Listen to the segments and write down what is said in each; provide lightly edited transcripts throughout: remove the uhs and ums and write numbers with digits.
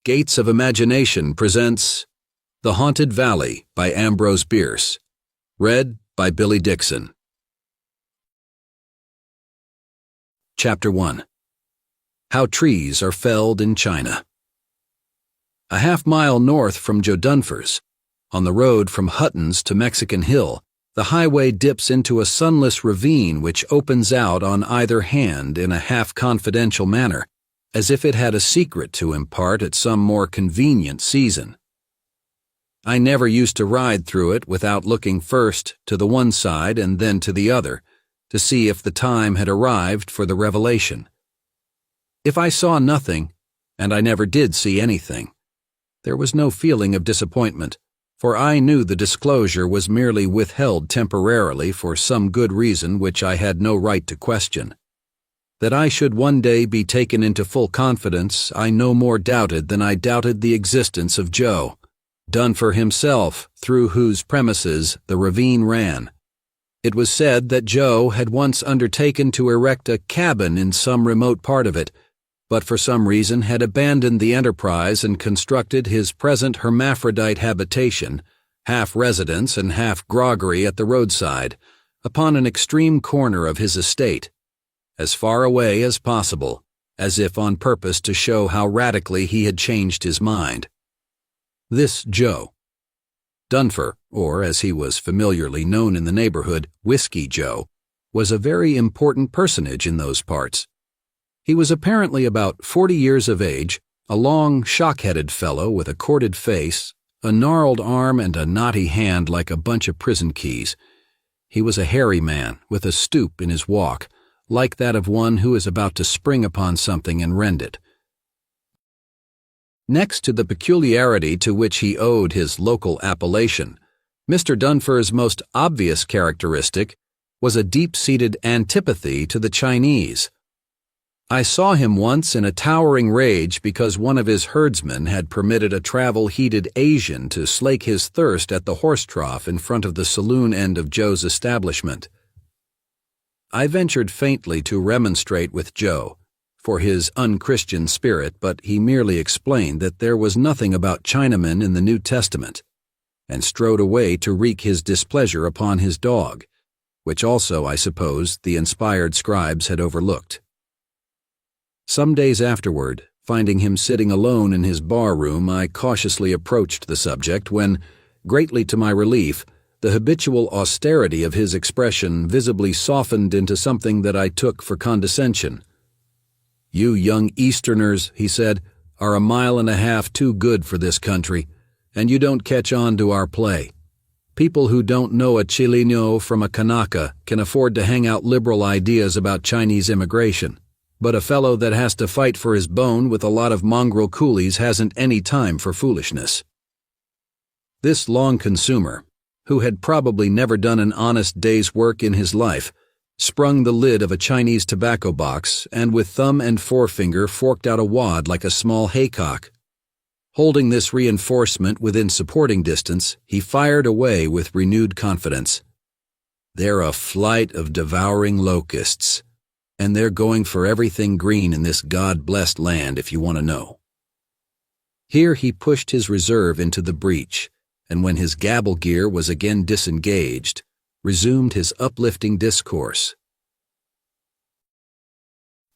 Gates of Imagination presents The Haunted Valley by Ambrose Bierce. Read by Billy Dixon. Chapter 1. How Trees Are Felled in China. A half-mile north from Dunfer's, on the road from Hutton's to Mexican Hill, the highway dips into a sunless ravine which opens out on either hand in a half-confidential manner, as if it had a secret to impart at some more convenient season. I never used to ride through it without looking first to the one side and then to the other, to see if the time had arrived for the revelation. If I saw nothing, and I never did see anything, there was no feeling of disappointment, for I knew the disclosure was merely withheld temporarily for some good reason which I had no right to question. That I should one day be taken into full confidence I no more doubted than I doubted the existence of Jo, Dunfer himself, through whose premises the ravine ran. It was said that Jo had once undertaken to erect a cabin in some remote part of it, but for some reason had abandoned the enterprise and constructed his present hermaphrodite habitation, half residence and half groggery at the roadside, upon an extreme corner of his estate, as far away as possible, as if on purpose to show how radically he had changed his mind. This Jo, Dunfer, or as he was familiarly known in the neighborhood, Whisky Jo, was a very important personage in those parts. He was apparently about 40 years of age, a long, shock-headed fellow with a corded face, a gnarled arm and a knotty hand like a bunch of prison keys. He was a hairy man with a stoop in his walk, like that of one who is about to spring upon something and rend it. Next to the peculiarity to which he owed his local appellation, Mr. Dunfer's most obvious characteristic was a deep-seated antipathy to the Chinese. I saw him once in a towering rage because one of his herdsmen had permitted a travel-heated Asian to slake his thirst at the horse trough in front of the saloon end of Jo's establishment. I ventured faintly to remonstrate with Jo for his unchristian spirit, but he merely explained that there was nothing about Chinamen in the New Testament, and strode away to wreak his displeasure upon his dog, which also, I suppose, the inspired scribes had overlooked. Some days afterward, finding him sitting alone in his bar-room, I cautiously approached the subject when, greatly to my relief, the habitual austerity of his expression visibly softened into something that I took for condescension. "You young Easterners," he said, "are a mile and a half too good for this country, and you don't catch on to our play. People who don't know a Chileno from a Kanaka can afford to hang out liberal ideas about Chinese immigration, but a fellow that has to fight for his bone with a lot of mongrel coolies hasn't any time for foolishness." This long consumer, who had probably never done an honest day's work in his life, sprung the lid of a Chinese tobacco box and with thumb and forefinger forked out a wad like a small haycock. Holding this reinforcement within supporting distance, he fired away with renewed confidence. "They're a flight of devouring locusts, and they're going for everything green in this God-blessed land if you want to know." Here he pushed his reserve into the breach, and when his gabble gear was again disengaged, resumed his uplifting discourse.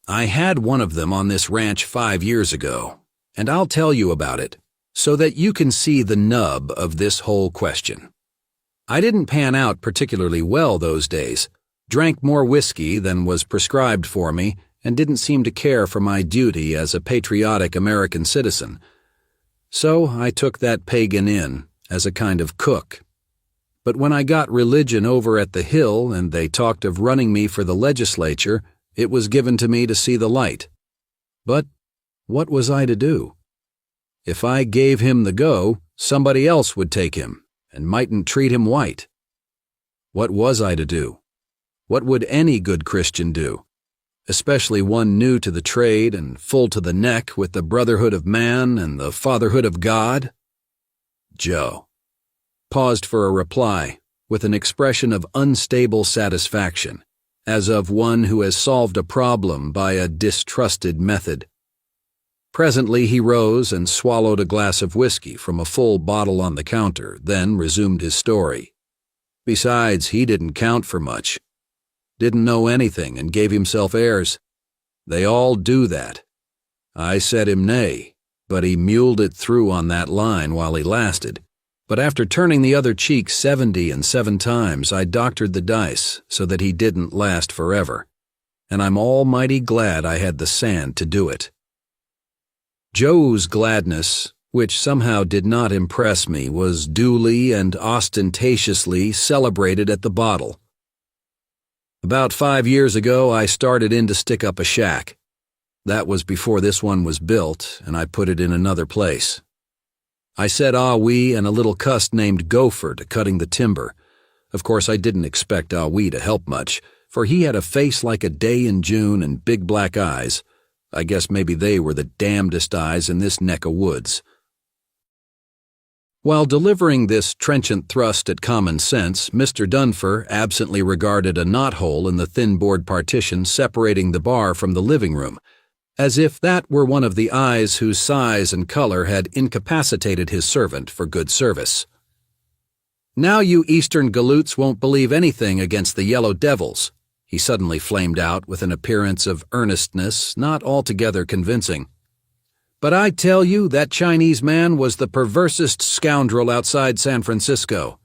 "I had one of them on this ranch 5 years ago, and I'll tell you about it, so that you can see the nub of this whole question. I didn't pan out particularly well those days, drank more whiskey than was prescribed for me, and didn't seem to care for my duty as a patriotic American citizen. So I took that pagan in as a kind of cook. But when I got religion over at the Hill and they talked of running me for the legislature, it was given to me to see the light. But what was I to do? If I gave him the go, somebody else would take him and mightn't treat him white. What was I to do? What would any good Christian do, especially one new to the trade and full to the neck with the brotherhood of man and the fatherhood of God? Jo paused for a reply with an expression of unstable satisfaction, as of one who has solved a problem by a distrusted method. Presently he rose and swallowed a glass of whiskey from a full bottle on the counter, then resumed his story. Besides, he didn't count for much. Didn't know anything and gave himself airs. They all do that. I said him nay, but he muled it through on that line while he lasted. But after turning the other cheek 77 times, I doctored the dice so that he didn't last forever. And I'm almighty glad I had the sand to do it. Joe's gladness, which somehow did not impress me, was duly and ostentatiously celebrated at the bottle. About 5 years ago, I started in to stick up a shack. That was before this one was built, and I put it in another place. I set Ah-wee and a little cuss named Gopher to cutting the timber. Of course, I didn't expect Ah-wee to help much, for he had a face like a day in June and big black eyes. I guess maybe they were the damnedest eyes in this neck of woods. While delivering this trenchant thrust at common sense, Mr. Dunfer absently regarded a knothole in the thin board partition separating the bar from the living room, as if that were one of the eyes whose size and color had incapacitated his servant for good service. "Now you Eastern galoots won't believe anything against the yellow devils," he suddenly flamed out with an appearance of earnestness not altogether convincing. "But I tell you that Chinese man was the perversest scoundrel outside San Francisco.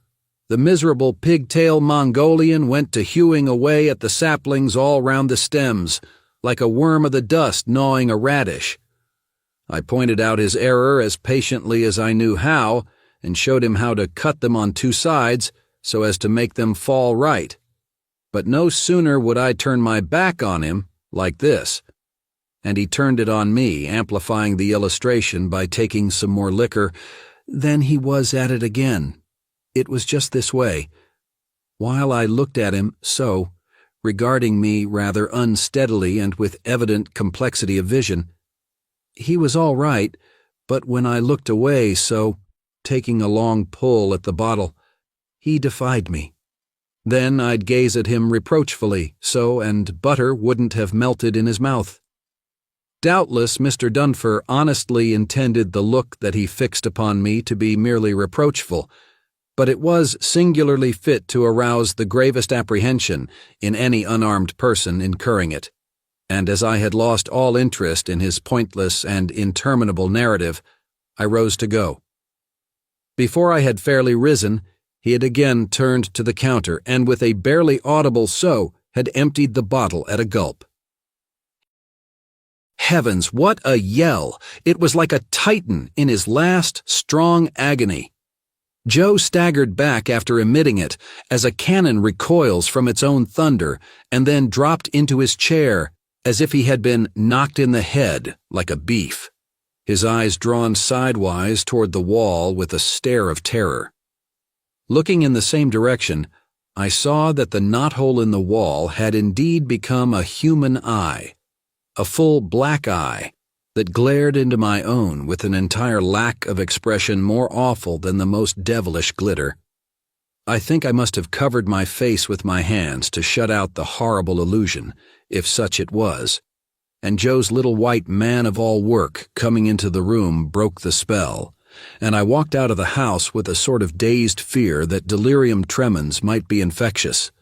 The miserable pigtail Mongolian went to hewing away at the saplings all round the stems, like a worm of the dust gnawing a radish. I pointed out his error as patiently as I knew how, and showed him how to cut them on 2 sides so as to make them fall right. But no sooner would I turn my back on him, like this, and he turned it on me, amplifying the illustration by taking some more liquor, then he was at it again. It was just this way. While I looked at him so, regarding me rather unsteadily and with evident complexity of vision, he was all right, but when I looked away so, taking a long pull at the bottle, he defied me. Then I'd gaze at him reproachfully, so, and butter wouldn't have melted in his mouth. Doubtless Mr. Dunfer honestly intended the look that he fixed upon me to be merely reproachful, but it was singularly fit to arouse the gravest apprehension in any unarmed person incurring it, and as I had lost all interest in his pointless and interminable narrative, I rose to go. Before I had fairly risen, he had again turned to the counter and with a barely audible "so" had emptied the bottle at a gulp. Heavens, what a yell! It was like a titan in his last, strong agony. Joe staggered back after emitting it, as a cannon recoils from its own thunder, and then dropped into his chair, as if he had been knocked in the head like a beef, his eyes drawn sidewise toward the wall with a stare of terror. Looking in the same direction, I saw that the knothole in the wall had indeed become a human eye, a full black eye that glared into my own with an entire lack of expression more awful than the most devilish glitter. I think I must have covered my face with my hands to shut out the horrible illusion, if such it was, and Joe's little white man-of-all-work coming into the room broke the spell, and I walked out of the house with a sort of dazed fear that delirium tremens might be infectious.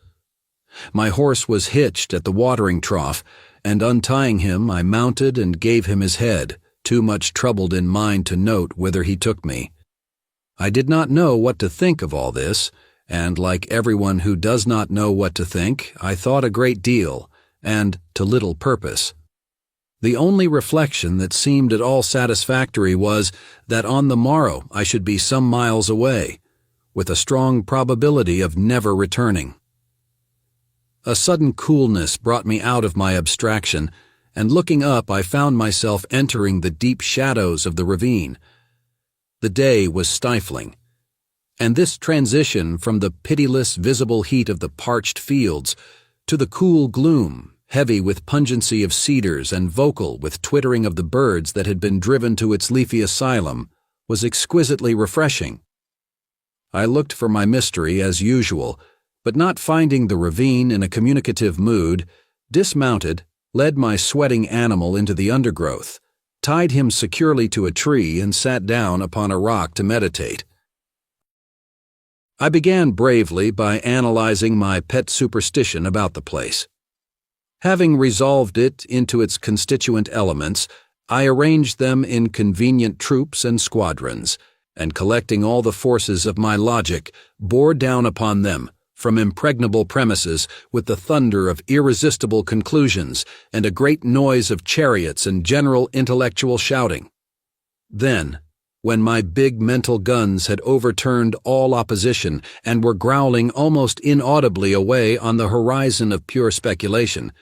My horse was hitched at the watering trough, and untying him I mounted and gave him his head, too much troubled in mind to note whither he took me. I did not know what to think of all this, and like everyone who does not know what to think, I thought a great deal, and to little purpose. The only reflection that seemed at all satisfactory was that on the morrow I should be some miles away, with a strong probability of never returning. A sudden coolness brought me out of my abstraction, and looking up I found myself entering the deep shadows of the ravine. The day was stifling, and this transition from the pitiless visible heat of the parched fields to the cool gloom, heavy with pungency of cedars and vocal with twittering of the birds that had been driven to its leafy asylum, was exquisitely refreshing. I looked for my mystery as usual, but not finding the ravine in a communicative mood, dismounted, led my sweating animal into the undergrowth, tied him securely to a tree, and sat down upon a rock to meditate. I began bravely by analyzing my pet superstition about the place. Having resolved it into its constituent elements, I arranged them in convenient troops and squadrons, and collecting all the forces of my logic, bore down upon them, from impregnable premises, with the thunder of irresistible conclusions and a great noise of chariots and general intellectual shouting. Then, when my big mental guns had overturned all opposition and were growling almost inaudibly away on the horizon of pure speculation,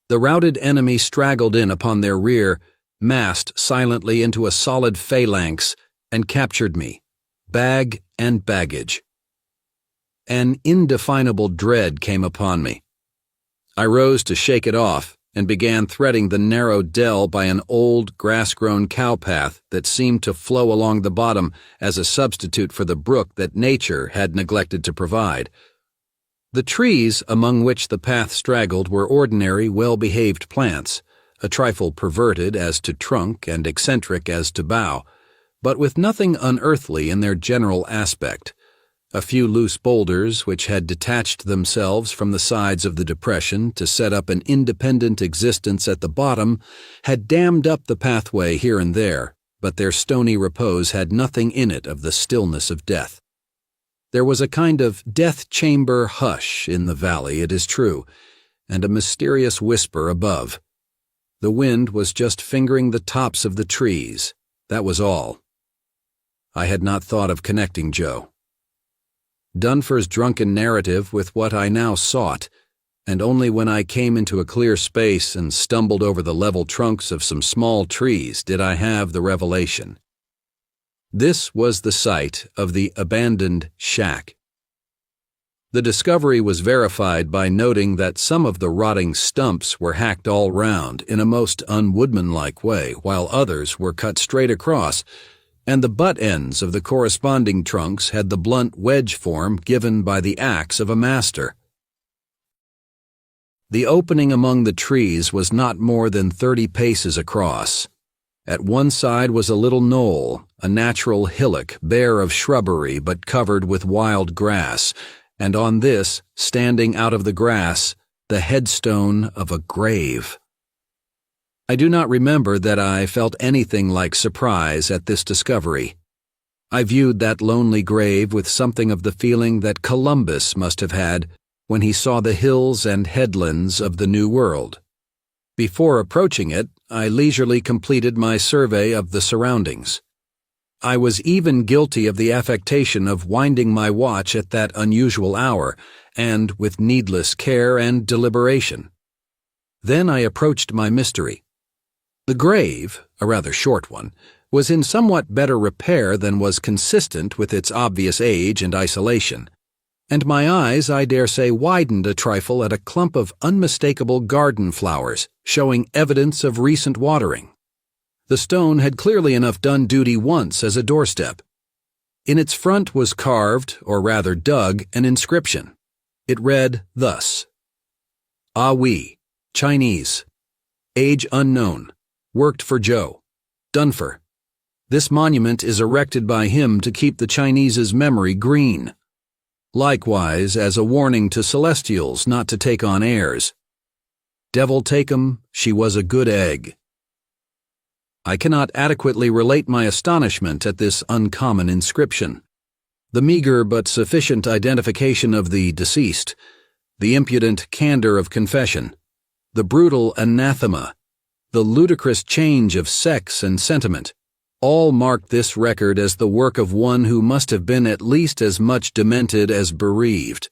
the routed enemy straggled in upon their rear, massed silently into a solid phalanx, and captured me, bag and baggage. An indefinable dread came upon me. I rose to shake it off and began threading the narrow dell by an old grass-grown cow path that seemed to flow along the bottom as a substitute for the brook that nature had neglected to provide. The trees among which the path straggled were ordinary, well-behaved plants, a trifle perverted as to trunk and eccentric as to bough, but with nothing unearthly in their general aspect. A few loose boulders, which had detached themselves from the sides of the depression to set up an independent existence at the bottom, had dammed up the pathway here and there, but their stony repose had nothing in it of the stillness of death. There was a kind of death-chamber hush in the valley, it is true, and a mysterious whisper above. The wind was just fingering the tops of the trees, that was all. I had not thought of connecting Jo. Dunfer's drunken narrative with what I now sought, and only when I came into a clear space and stumbled over the level trunks of some small trees did I have the revelation. This was the site of the abandoned shack. The discovery was verified by noting that some of the rotting stumps were hacked all round in a most unwoodmanlike way, while others were cut straight across, and the butt ends of the corresponding trunks had the blunt wedge form given by the axe of a master. The opening among the trees was not more than 30 paces across. At one side was a little knoll, a natural hillock bare of shrubbery but covered with wild grass, and on this, standing out of the grass, the headstone of a grave. I do not remember that I felt anything like surprise at this discovery. I viewed that lonely grave with something of the feeling that Columbus must have had when he saw the hills and headlands of the New World. Before approaching it, I leisurely completed my survey of the surroundings. I was even guilty of the affectation of winding my watch at that unusual hour, and with needless care and deliberation. Then I approached my mystery. The grave, a rather short one, was in somewhat better repair than was consistent with its obvious age and isolation, and my eyes, I dare say, widened a trifle at a clump of unmistakable garden flowers, showing evidence of recent watering. The stone had clearly enough done duty once as a doorstep. In its front was carved, or rather dug, an inscription. It read thus: Ah Wee, Chinese. Age unknown. Worked for Jo. Dunfer. This monument is erected by him to keep the Chinese's memory green. Likewise as a warning to celestials not to take on airs. Devil take 'em, she was a good egg. I cannot adequately relate my astonishment at this uncommon inscription. The meager but sufficient identification of the deceased, the impudent candor of confession, the brutal anathema, the ludicrous change of sex and sentiment, all marked this record as the work of one who must have been at least as much demented as bereaved.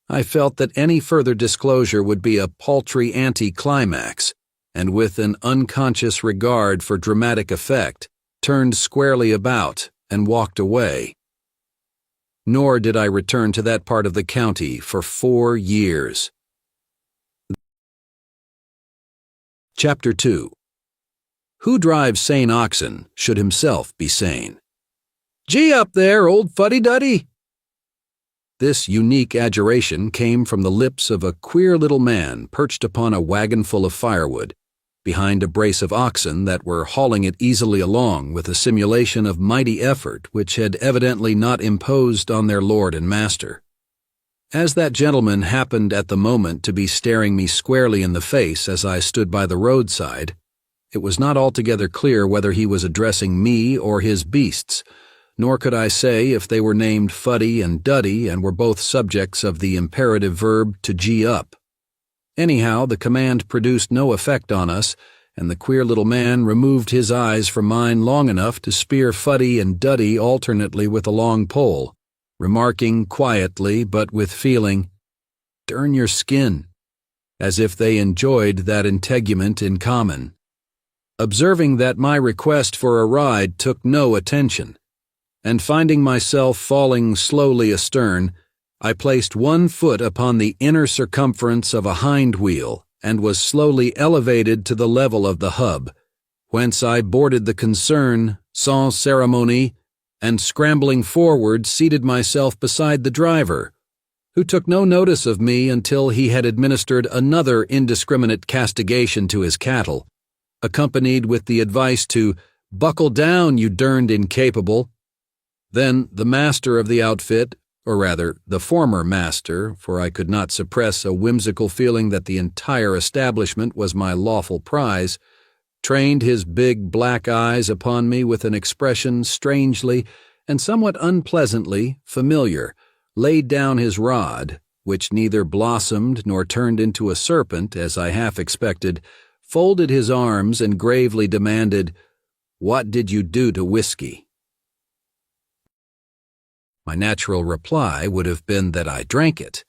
I felt that any further disclosure would be a paltry anti-climax, and with an unconscious regard for dramatic effect, turned squarely about and walked away. Nor did I return to that part of the county for 4 years. Chapter 2. Who drives sane oxen should himself be sane. Gee up there, old fuddy-duddy! This unique adjuration came from the lips of a queer little man perched upon a wagon full of firewood, behind a brace of oxen that were hauling it easily along with a simulation of mighty effort which had evidently not imposed on their lord and master. As that gentleman happened at the moment to be staring me squarely in the face as I stood by the roadside, it was not altogether clear whether he was addressing me or his beasts, nor could I say if they were named Fuddy and Duddy and were both subjects of the imperative verb to gee up. Anyhow, the command produced no effect on us, and the queer little man removed his eyes from mine long enough to spear Fuddy and Duddy alternately with a long pole, remarking quietly but with feeling, "Durn your skin," as if they enjoyed that integument in common. Observing that my request for a ride took no attention, and finding myself falling slowly astern, I placed one foot upon the inner circumference of a hind wheel and was slowly elevated to the level of the hub, whence I boarded the concern sans cérémonie and scrambling forward seated myself beside the driver, who took no notice of me until he had administered another indiscriminate castigation to his cattle, accompanied with the advice to "buckle down, you derned incapable." Then the master of the outfit, or rather the former master, for I could not suppress a whimsical feeling that the entire establishment was my lawful prize, trained his big black eyes upon me with an expression strangely and somewhat unpleasantly familiar, laid down his rod, which neither blossomed nor turned into a serpent as I half expected, folded his arms and gravely demanded, "What did you do to whiskey?" My natural reply would have been that I drank it,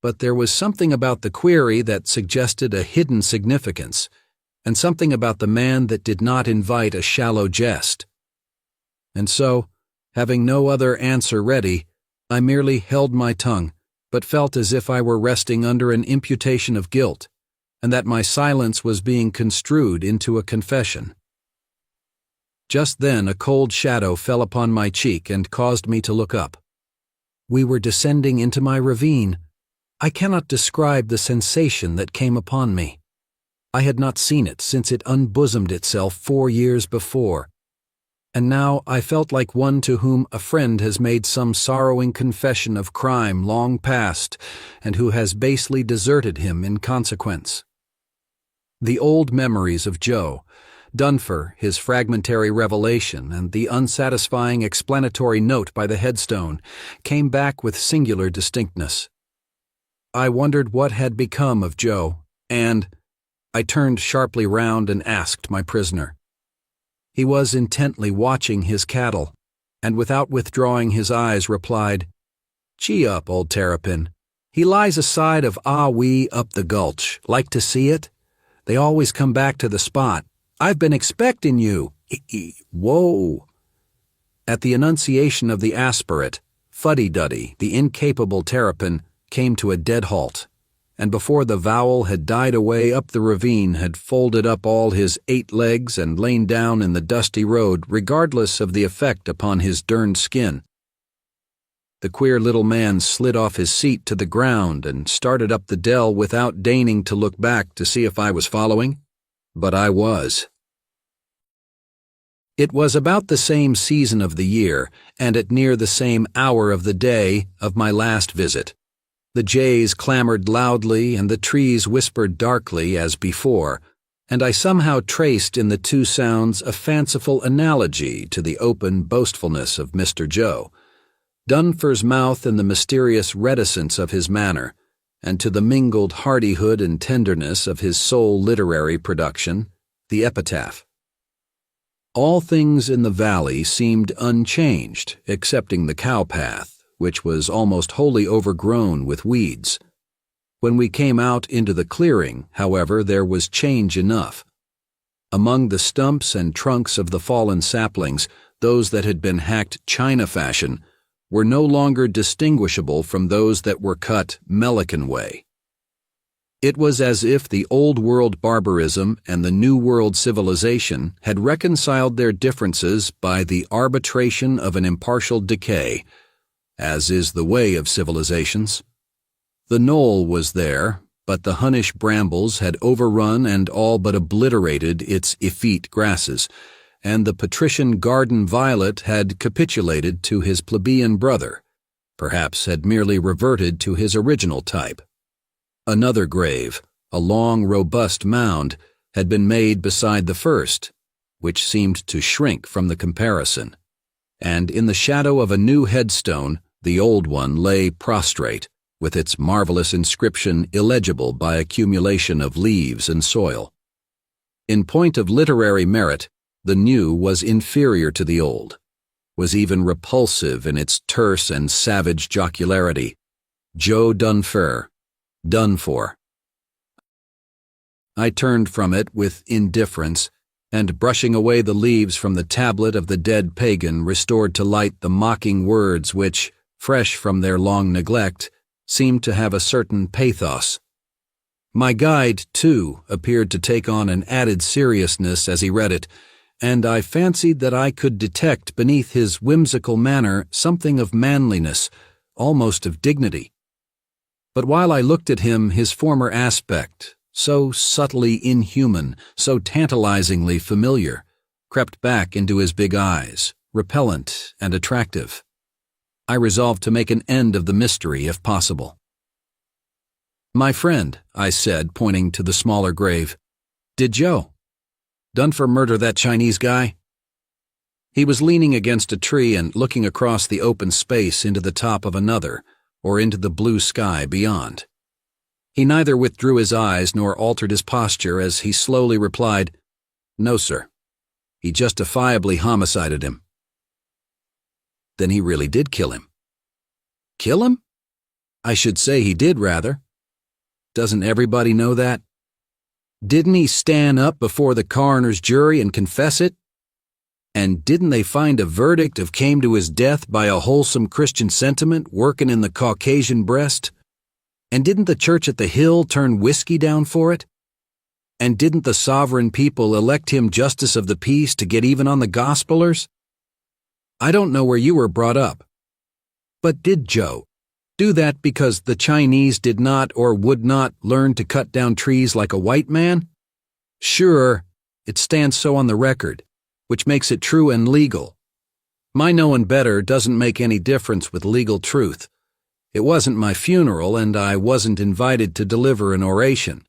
but there was something about the query that suggested a hidden significance, and something about the man that did not invite a shallow jest. And so, having no other answer ready, I merely held my tongue, but felt as if I were resting under an imputation of guilt, and that my silence was being construed into a confession. Just then a cold shadow fell upon my cheek and caused me to look up. We were descending into my ravine. I cannot describe the sensation that came upon me. I had not seen it since it unbosomed itself 4 years before, and now I felt like one to whom a friend has made some sorrowing confession of crime long past and who has basely deserted him in consequence. The old memories of Joe, Dunfer, his fragmentary revelation, and the unsatisfying explanatory note by the headstone came back with singular distinctness. I wondered what had become of Joe, and I turned sharply round and asked my prisoner. He was intently watching his cattle, and without withdrawing his eyes replied, "Gee up, old terrapin. He lies aside of Ah-wee up the gulch. Like to see it? They always come back to the spot. I've been expecting you. Whoa." At the enunciation of the aspirate, Fuddy-Duddy, the incapable terrapin, came to a dead halt, and before the vowel had died away up the ravine had folded up all his 8 legs and lain down in the dusty road regardless of the effect upon his derned skin. The queer little man slid off his seat to the ground and started up the dell without deigning to look back to see if I was following, but I was. It was about the same season of the year, and at near the same hour of the day, of my last visit. The jays clamored loudly and the trees whispered darkly as before, and I somehow traced in the two sounds a fanciful analogy to the open boastfulness of Mr. Joe, Dunfer's mouth and the mysterious reticence of his manner, and to the mingled hardihood and tenderness of his sole literary production, the epitaph. All things in the valley seemed unchanged, excepting the cow path, which was almost wholly overgrown with weeds. When we came out into the clearing, however, there was change enough. Among the stumps and trunks of the fallen saplings, those that had been hacked China fashion were no longer distinguishable from those that were cut Melican way. It was as if the old world barbarism and the new world civilization had reconciled their differences by the arbitration of an impartial decay, as is the way of civilizations. The knoll was there, but the Hunnish brambles had overrun and all but obliterated its effete grasses, and the patrician garden violet had capitulated to his plebeian brother, perhaps had merely reverted to his original type. Another grave, a long, robust mound, had been made beside the first, which seemed to shrink from the comparison, and in the shadow of a new headstone the old one lay prostrate, with its marvelous inscription illegible by accumulation of leaves and soil. In point of literary merit, the new was inferior to the old, was even repulsive in its terse and savage jocularity. Jo Dunfer, done for. I turned from it with indifference, and brushing away the leaves from the tablet of the dead pagan restored to light the mocking words which, fresh from their long neglect, seemed to have a certain pathos. My guide, too, appeared to take on an added seriousness as he read it, and I fancied that I could detect beneath his whimsical manner something of manliness, almost of dignity. But while I looked at him, his former aspect, so subtly inhuman, so tantalizingly familiar, crept back into his big eyes, repellent and attractive. I resolved to make an end of the mystery if possible. "My friend," I said, pointing to the smaller grave, "did Jo Dunfer murder that Chinese guy?" He was leaning against a tree and looking across the open space into the top of another, or into the blue sky beyond. He neither withdrew his eyes nor altered his posture as he slowly replied, "No, sir. He justifiably homicided him." "Then he really did kill him." "Kill him? I should say he did, rather. Doesn't everybody know that? Didn't he stand up before the coroner's jury and confess it? And didn't they find a verdict of came to his death by a wholesome Christian sentiment workin' in the Caucasian breast? And didn't the church at the Hill turn whiskey down for it? And didn't the sovereign people elect him justice of the peace to get even on the gospelers? I don't know where you were brought up. But did Jo do that because the Chinese did not or would not learn to cut down trees like a white man? Sure, it stands so on the record, which makes it true and legal. My knowing better doesn't make any difference with legal truth. It wasn't my funeral, and I wasn't invited to deliver an oration.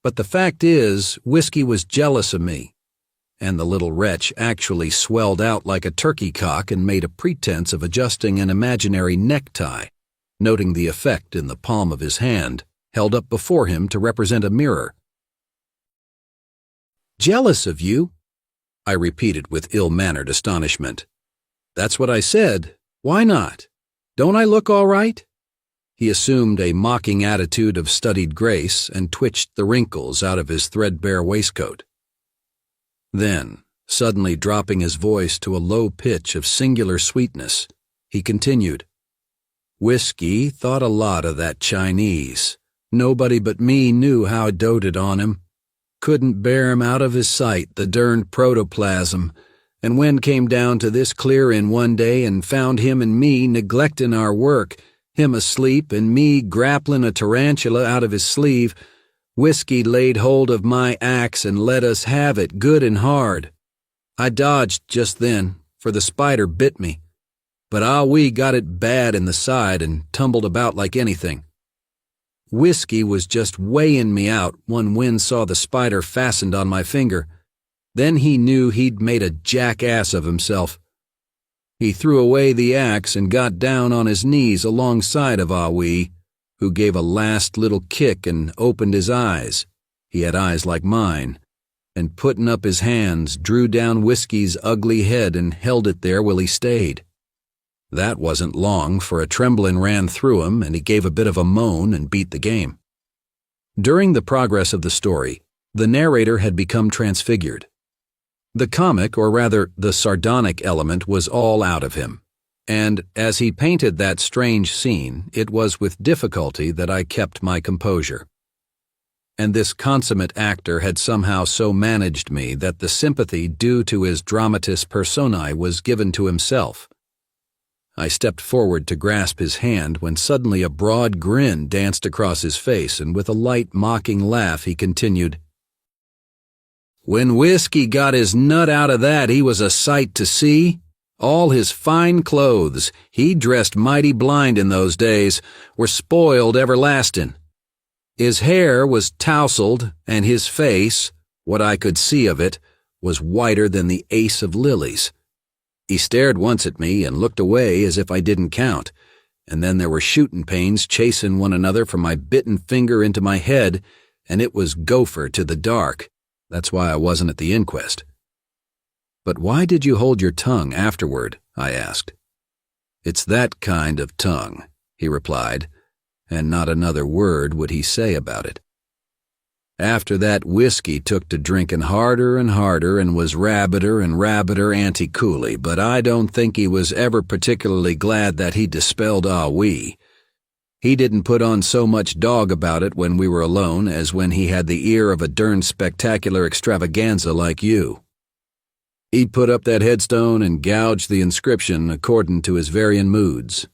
But the fact is, Whiskey was jealous of me, and the little wretch actually swelled out like a turkey cock and made a pretense of adjusting an imaginary necktie, noting the effect in the palm of his hand, held up before him to represent a mirror. "Jealous of you?" I repeated with ill-mannered astonishment. "That's what I said. Why not? Don't I look all right?" He assumed a mocking attitude of studied grace and twitched the wrinkles out of his threadbare waistcoat. Then, suddenly dropping his voice to a low pitch of singular sweetness, he continued, "Whiskey thought a lot of that Chinese. Nobody but me knew how I doted on him. Couldn't bear him out of his sight, the derned protoplasm, and when came down to this clearin' one day and found him and me neglectin' our work, him asleep and me grapplin' a tarantula out of his sleeve, Whiskey laid hold of my axe and let us have it good and hard. I dodged just then, for the spider bit me, but we got it bad in the side and tumbled about like anything. Whiskey was just weighing me out when Wynne saw the spider fastened on my finger. Then he knew he'd made a jackass of himself. He threw away the axe and got down on his knees alongside of Wee, who gave a last little kick and opened his eyes. He had eyes like mine, and putting up his hands, drew down Whiskey's ugly head and held it there while he stayed. That wasn't long, for a trembling ran through him, and he gave a bit of a moan and beat the game." During the progress of the story, the narrator had become transfigured. The comic, or rather the sardonic element, was all out of him, and as he painted that strange scene, it was with difficulty that I kept my composure. And this consummate actor had somehow so managed me that the sympathy due to his dramatis personae was given to himself. I stepped forward to grasp his hand when suddenly a broad grin danced across his face, and with a light, mocking laugh he continued, "When Whiskey got his nut out of that, he was a sight to see. All his fine clothes, he dressed mighty blind in those days, were spoiled everlastin'. His hair was tousled, and his face, what I could see of it, was whiter than the ace of lilies. He stared once at me and looked away as if I didn't count, and then there were shootin' pains chasin' one another from my bitten finger into my head, and it was gopher to the dark. That's why I wasn't at the inquest." "But why did you hold your tongue afterward?" I asked. "It's that kind of tongue," he replied, and not another word would he say about it. "After that, Whiskey took to drinking harder and harder and was rabbiter and rabbiter anti-coolie, but I don't think he was ever particularly glad that he dispelled we. He didn't put on so much dog about it when we were alone as when he had the ear of a derned spectacular extravaganza like you. He'd put up that headstone and gouged the inscription according to his varying moods.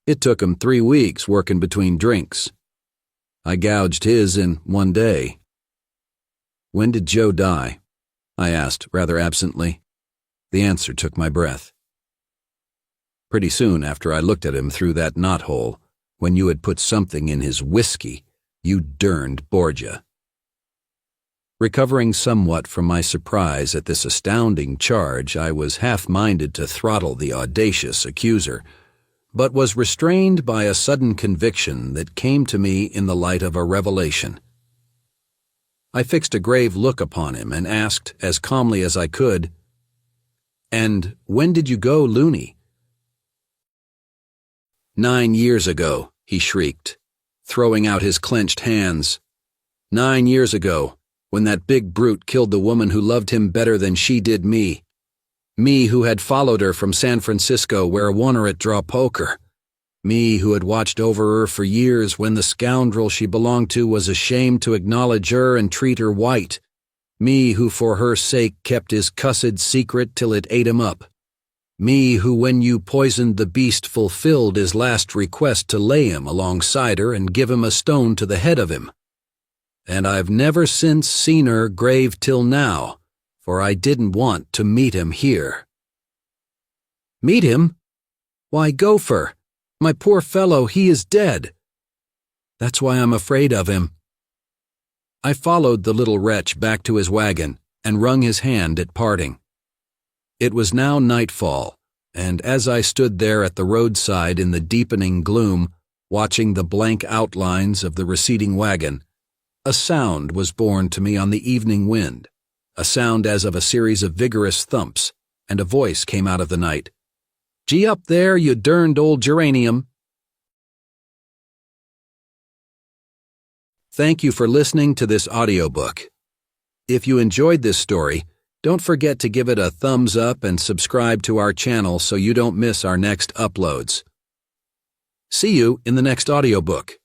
It took him 3 weeks working between drinks. I gouged his in 1 day." "When did Joe die?" I asked rather absently. The answer took my breath. "Pretty soon after I looked at him through that knothole, when you had put something in his whiskey, you derned Borgia." Recovering somewhat from my surprise at this astounding charge, I was half-minded to throttle the audacious accuser, but was restrained by a sudden conviction that came to me in the light of a revelation. I fixed a grave look upon him and asked, as calmly as I could, "And when did you go loony?" "9 years ago," he shrieked, throwing out his clenched hands. "9 years ago, when that big brute killed the woman who loved him better than she did me. Me who had followed her from San Francisco where I won her at draw poker. Me who had watched over her for years when the scoundrel she belonged to was ashamed to acknowledge her and treat her white. Me who for her sake kept his cussed secret till it ate him up. Me who when you poisoned the beast fulfilled his last request to lay him alongside her and give him a stone to the head of him. And I've never since seen her grave till now, for I didn't want to meet him here." "Meet him? Why, Gopher, my poor fellow, he is dead. That's why I'm afraid of him." I followed the little wretch back to his wagon and wrung his hand at parting. It was now nightfall, and as I stood there at the roadside in the deepening gloom, watching the blank outlines of the receding wagon, a sound was borne to me on the evening wind, a sound as of a series of vigorous thumps, and a voice came out of the night. "Gee up there, you derned old geranium." Thank you for listening to this audiobook. If you enjoyed this story, don't forget to give it a thumbs up and subscribe to our channel so you don't miss our next uploads. See you in the next audiobook.